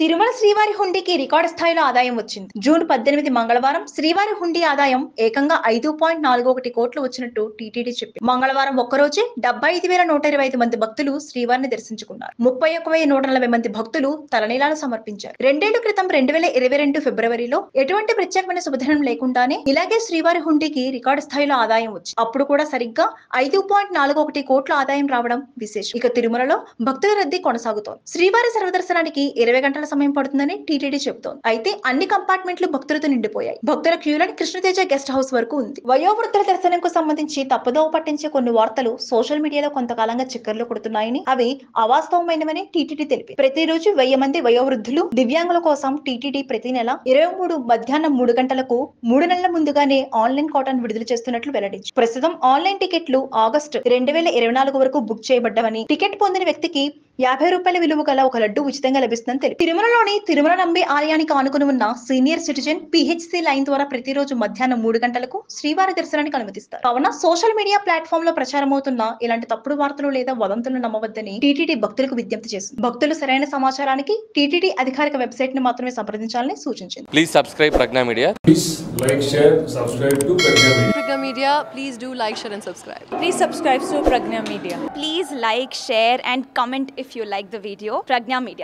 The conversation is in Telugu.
తిరుమల శ్రీవారి హుండీకి రికార్డు స్థాయిలో ఆదాయం వచ్చింది. జూన్ 18 మంగళవారం శ్రీవారి హుండీ ఆదాయం ఏకంగా 5.41 కోట్లు వచ్చినట్టు టీటీడీ చెప్పింది. మంగళవారం ఒక్కరోజే 75,125 మంది భక్తులు శ్రీవారిని దర్శించుకున్నారు. 31,140 మంది భక్తులు తలనీలాలు సమర్పించారు. 2 ఏళ్ల క్రితం 2022 ఫిబ్రవరిలో ఎటువంటి ప్రత్యేకమైన శుభదినం లేకుండానే ఇలాగే శ్రీవారి హుండీకి రికార్డు స్థాయిలో ఆదాయం వచ్చింది. అప్పుడు కూడా సరిగ్గా 5.41 కోట్ల ఆదాయం రావడం విశేషం. ఇక తిరుమలలో భక్తుల రద్దీ కొనసాగుతోంది. శ్రీవారి సర్వదర్శనానికి 20 గంటల సమయం పడుతుందని టీటీడీ చెబుతోంది. అయితే అన్ని కంపార్ట్మెంట్లు భక్తులతో నిండిపోయాయి. భక్తుల క్యూలైన్ కృష్ణతేజ గెస్ట్ హౌస్ వరకు ఉంది. వయోవృద్ధుల దర్శనంకు సంబంధించి తప్పుదోవ పట్టించే కొన్ని వార్తలు సోషల్ మీడియాలో కొంతకాలంగా చక్కర్లు కొడుతున్నాయని, అవి అవాస్తవమైనవని టీటీడీ తెలిపింది. ప్రతిరోజు 1000 మంది వయోవృద్ధులు, దివ్యాంగుల కోసం టీటీడీ ప్రతి నెల 23 మధ్యాహ్నం 3 గంటలకు 3 నెలల ముందుగానే ఆన్లైన్ కోటాను విడుదల చేస్తున్నట్లు వెల్లడించింది. ప్రస్తుతం ఆన్లైన్ టికెట్లు ఆగస్టు 2024 వరకు బుక్ చేయబడ్డామని, టికెట్ పొందిన వ్యక్తికి 50 రూపాయల విలువ గల ఒక లడ్డు ఉచితంగా లభిస్తుందని తెలిపింది. తిరుమలలోని తిరుమల నంబి ఆలయానికి ఆనుకుని ఉన్న సీనియర్ సిటిజన్ పిహెచ్సి లైన్ ద్వారా ప్రతిరోజు మధ్యాహ్నం 3 గంటలకు శ్రీవారి దర్శనానికి అనుమతిస్తారు. కావున సోషల్ మీడియా ప్లాట్ఫామ్ లో ప్రచారమవుతున్న ఇలాంటి తప్పుడు వార్తలు లేదా వదంతులను నమ్మవద్దని టీటీడీ భక్తులకు విజ్ఞప్తి చేసింది. భక్తులు సరైన సమాచారానికి టీటీడీ అధికారిక వెబ్సైట్ ని మాత్రమే సంప్రదించాలని సూచించింది. Please subscribe Pragna Media. Please like, share, subscribe to Pragna Media. Pragna Media, please do like, share and subscribe. Please subscribe to Pragna Media. Please like, share and comment if you like the video. Pragna Media.